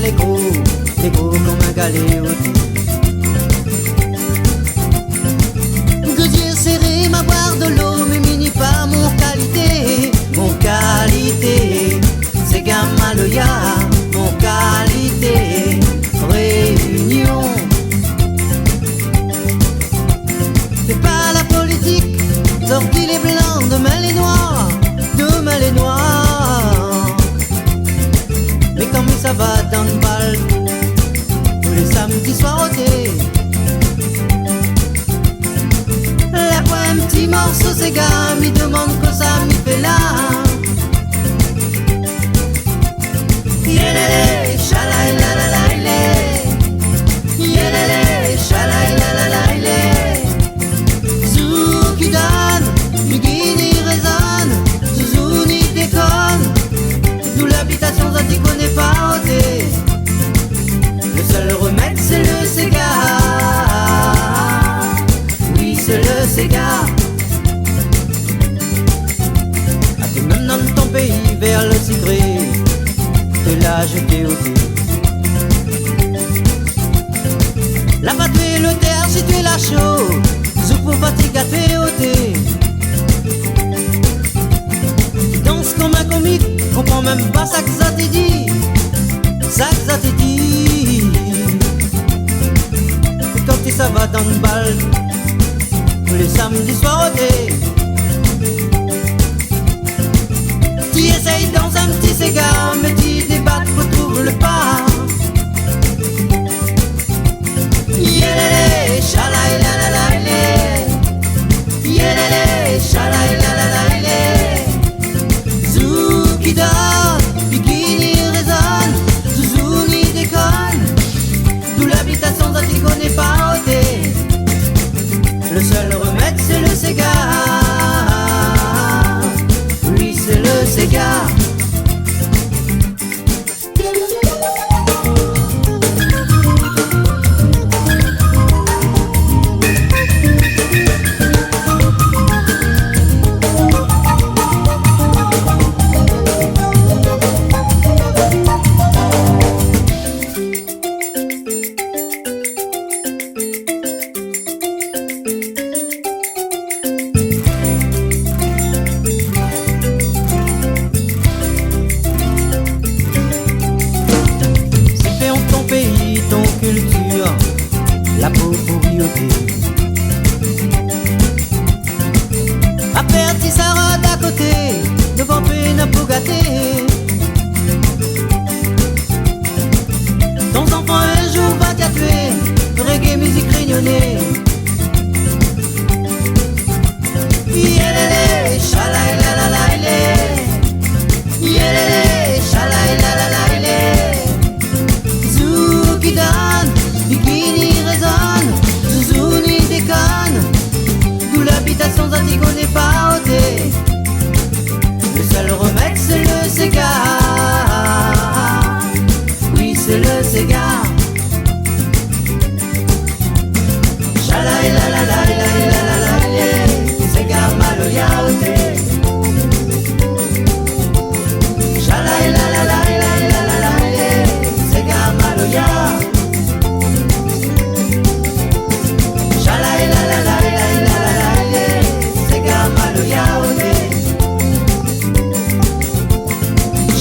les gros comme un galéoté. Que Dieu serré m'a boire de l'eau, mais mini pas mon qualité. Mon qualité, c'est Gamaloya, mon qualité, réunion. C'est pas la politique, sorti les blancs, demain les noirs, demain les noirs. Mais comme ça va dans le bal, tous les samedis soirs au thé. La voix un petit morceau, ces gars, m'y demande que ça m'y fait là. Yélélé, chalaï la la la ilé. Yélélé, chalaï la la la ilé. Zou qui donne, Miguini résonne, Zouzou ni déconne. D'où l'habitation, ça t'y connaît pas ôté. Le seul remède, c'est le cigare. Oui, c'est le cigare. As-tu même dans ton pays vers le cigré, de là jeté au thé. La patrie, le terre, si tu es la chaud, zou pour fatigue à te au thé. Tu danses comme un comique, comprends même pas ça que ça t'est dit. Ça que ça t'est dit. Et quand tu ça va dans le bal, tous les samedis soirs au thé. Tu essayes dans un petit cigare, mais tu débattes pour trouver le pas. Yélélé, chalaï la la la ilé. Yélélé, chalaï la la la ilé. Zou qui donne, Bikini résonne, Zouzou ni déconne. D'où l'habitation, ça t'y connaît pas ôté. Le seul remède, c'est le cigare. Oui, c'est le cigare. La pauvreté aperti sa robe à côté, devant peine pour gâter. Ton enfant un jour va t'y tuer, reggae musique réunionnée. Yélélé, chalaï la la la ilé. Yélélé, chalaï la la la ilé. Zou qui donne, Bikini résonne, Zouzou ni déconne. D'où l'habitation, ça t'y connaît pas ôté. Le seul remède, c'est le cigare. Oui, c'est le cigare. Chalaï la la la la la la la la. Cigare maloya ôté. Chalaï la la la la la la la. Cigare maloya. Chalaï la la la la la la la. Cigare maloya ôté.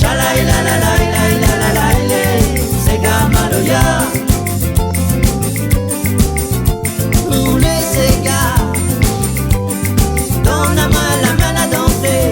Chalaï la la la la la la la. Cigare maloya. Tous les cigares dans la main à danser.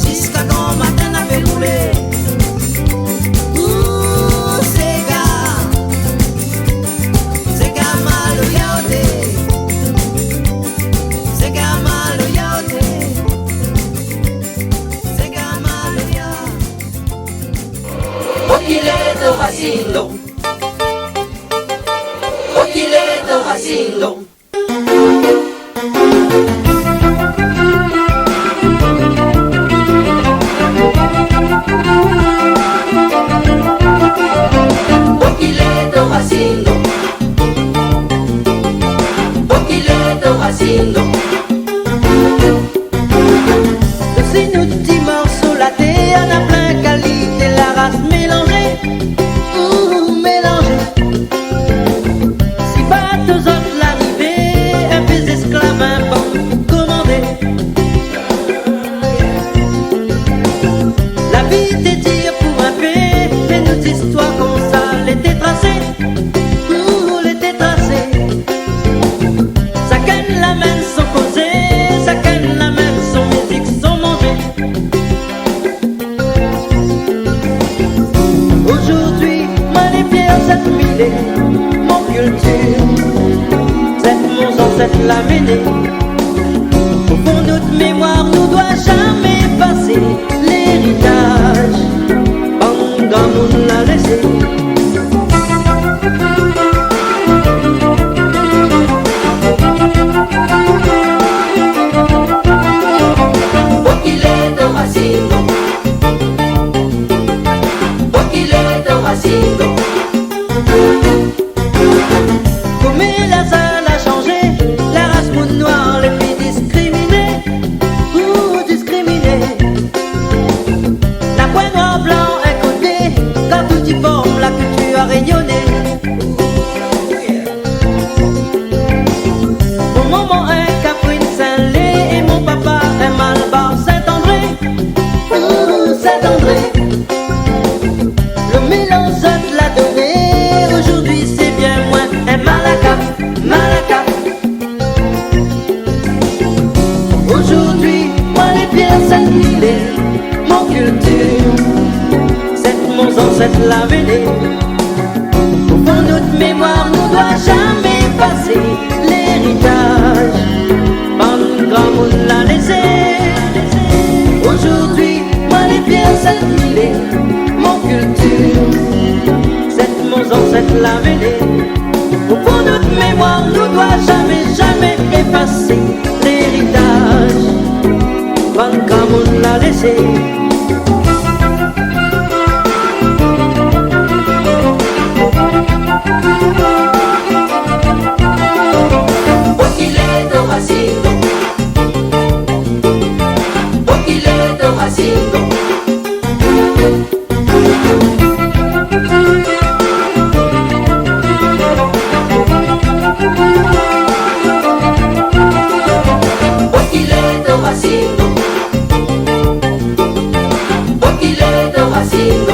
Jusqu'à quand matin n'a fait rouler. Ouh, cigare, cigare maloya ôté. Cigare maloya ôté. Cigare maloya. Oquileto haciendo. Oquileto haciendo. Oquileto haciendo. Oquileto haciendo. C'est nos petits morceaux, la thé en a plein qualité, la race mélangée. cette mêlée, mon culture, c'est mon ancêtre l'a mené. Au fond notre mémoire nous doit jamais passer l'héritage, Banga moun l'a laissé. Boquileto Jacinto, Boquileto Jacinto. Comme la salle a changé, la race moun noire les filles discriminées ou discriminées. La pointe en blanc est codée, quand tout y forme la culture a rayonné. Mon maman est Catherine Saint-Lé et mon papa est Malbar Saint-André. Saint-André. Le mélange l'a donné, aujourd'hui c'est bien moins un Malacap, Malacap. Aujourd'hui, moi les pierres Saint-Milé, mon culture, c'est mon ancêtre l'a vélé. Au fond notre mémoire nous doit jamais passer l'héritage, Banga moun l'a laissé. Aujourd'hui, moi les pierres Saint-Milé, mon culture, c'est mon ancêtre l'a vélé. Au fond notre mémoire nous doit jamais, jamais effacer l'héritage, Banga moun l'a laissé. Boquileto Jacinto, Boquileto Jacinto. Boquileto Jacinto, Boquileto Jacinto. Boquileto Jacinto,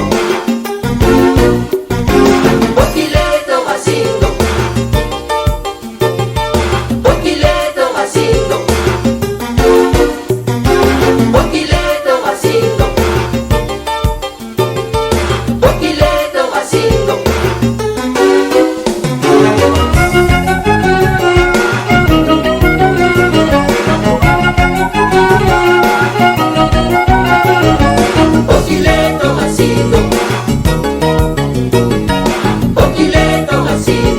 Boquileto Jacinto. Boquileto Jacinto, Boquileto Jacinto. Boquileto Jacinto, Boquileto Jacinto.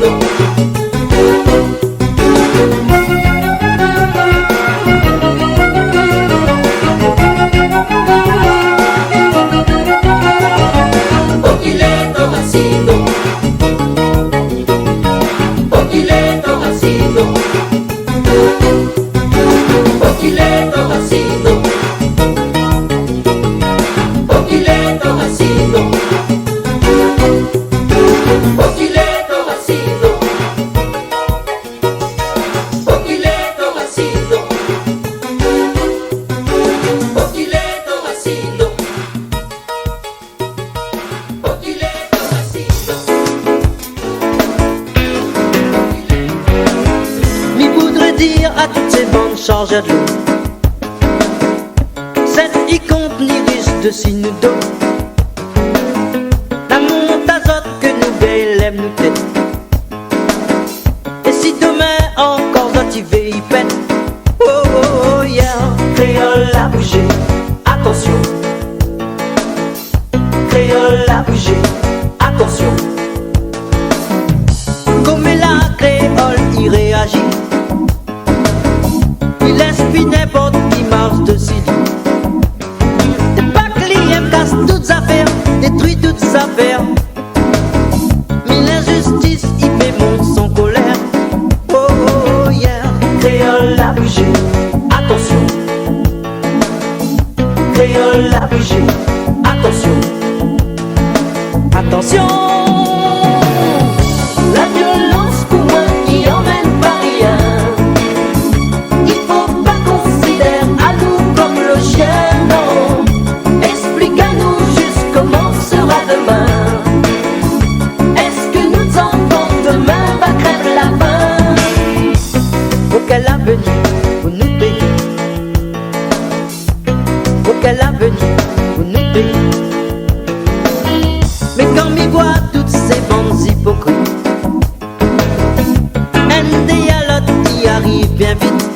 Boquileto Jacinto, Boquileto Jacinto. Boquileto Jacinto, Boquileto Jacinto. Boquileto Jacinto, Boquileto Jacinto. Boquileto Jacinto, Boquileto Jacinto. Mi voudrais dire à toutes ces bandes chargées de l'eau, cette icône risque de signe d'eau, la monte azote que nous bélèves nous tête. Et si demain encore motivé y pète, oh oh oh yeah, créole a bougé, attention. Créole a bougé, attention. Comme la créole y réagit, il inspire n'importe qui marche de Sidi. Des bâcliers cassent toutes affaires, détruit toutes affaires. Mais l'injustice y fait monte son colère. Oh oh yeah, créole a bougé, attention. Créole a bougé, attention. Attention. La violence pour moi qui emmène pas rien. Il faut pas considérer à nous comme le chien, non. Explique à nous juste comment sera demain. Est-ce que nos enfants demain va crève la faim? Auquel avenir vous nous payez? Auquel avenir vous nous payez? Mais quand m'y voit toutes ces bandes sans hypocrite. Un des l'autre qui arrive bien vite.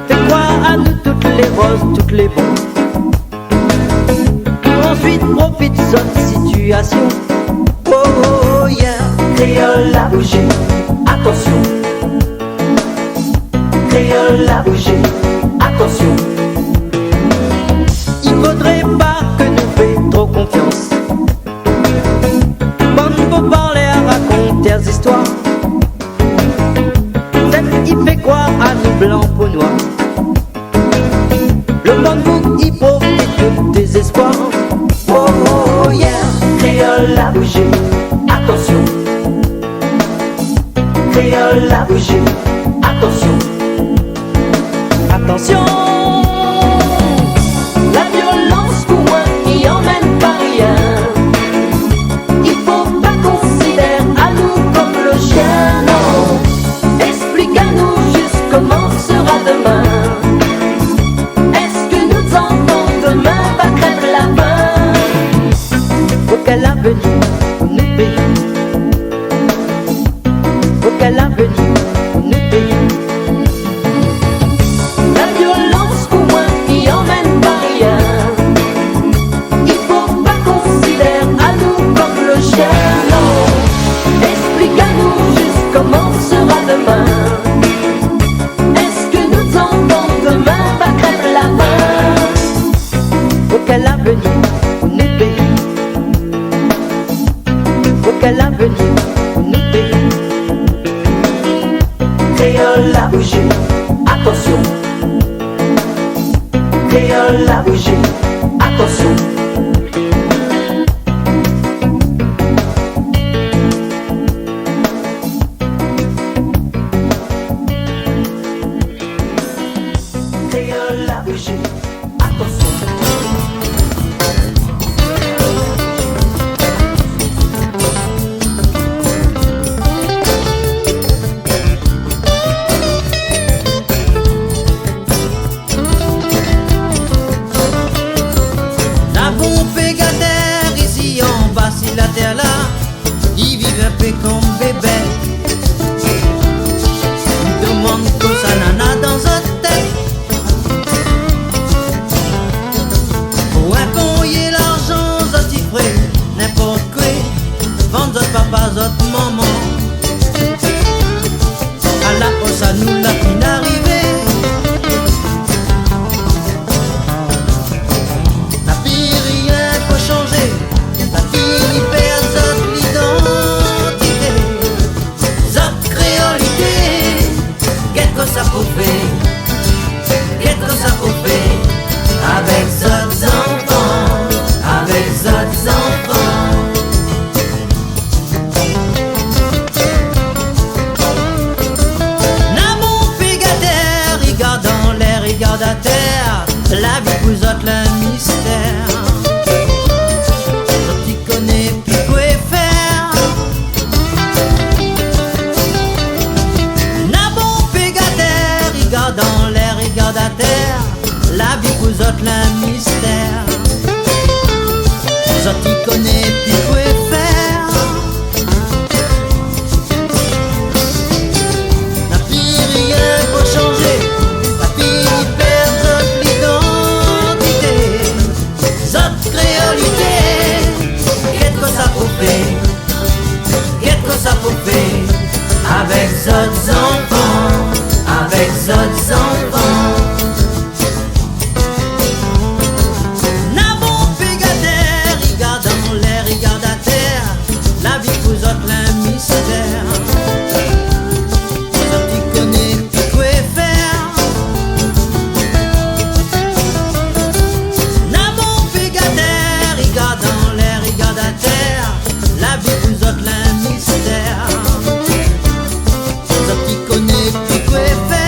Fais croire à nous toutes les roses, toutes les bons. Ensuite profite de cette situation. Oh, oh, yeah. Créole la bougie, attention. Créole la bougie, attention. Il faudrait pas que nous fassions trop confiance. Bonne pour parler à raconter des histoires. Il fait croire à nous blancs peau noire. Le monde vous y profite de désespoir. Oh, oh, yeah. Créole la bougie, attention. Créole la bougie, attention. Attention, la violence pour moi qui emmène pas rien. Il faut pas considérer à nous comme le chien, non. Explique à nous juste comment sera demain. Est-ce que nous enfants demain va crève la faim? auquel avenir pour nous payer. Auquel avenir pour nous payer. La violence pour moi qui emmène pas rien. Il faut pas considérer à nous comme le chien, non. Explique à nous juste comment sera demain. Est-ce que nous enfants demain va crève la faim? Auquel avenir pour nous payer. Auquel avenir pour nous payer. Créole la bougie, attention. Créole la bougie, attention. Créole la bougie, attention. La bombe Gadaire ici en bas sur la terre là, ils vivent un peu comme bébé. Ils demandent que ça nana dans notre tête. Pour impoyer l'argent, ça t'y ferait n'importe quoi. Vendre notre papa, notre maman. À la hausse à nous la fin d'arriver. Ça pouvait, qu'est-ce que ça pouvait, avec d'autres enfants, avec d'autres enfants. N'a mon pégataire, regarde en l'air, regarde à terre, la vie vous autres le mystère. Tu connais plus quoi faire. Regarde en l'air, regarde à terre, la vie vous autres le mystère. Vous autres qui connaissez plus quoi faire. La vie rien pour changer, la vie perd votre l'identité. Votre créolité, qu'est-ce que ça peut faire? Qu'est-ce que ça peut faire avec d'autres enfants? Avec d'autres enfants. N'a bon pégataire, regarde en l'air, regarde à terre, la vie vous autres le mystère. Vous autres qui connaissez plus quoi faire. N'a bon pégataire, regarde en l'air, regarde à terre, la vie vous autres le mystère. Vous autres qui connaissez plus quoi faire.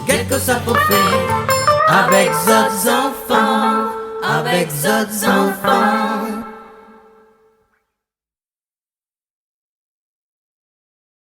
qu'est-ce que ça peut faire avec d'autres enfants, avec d'autres enfants.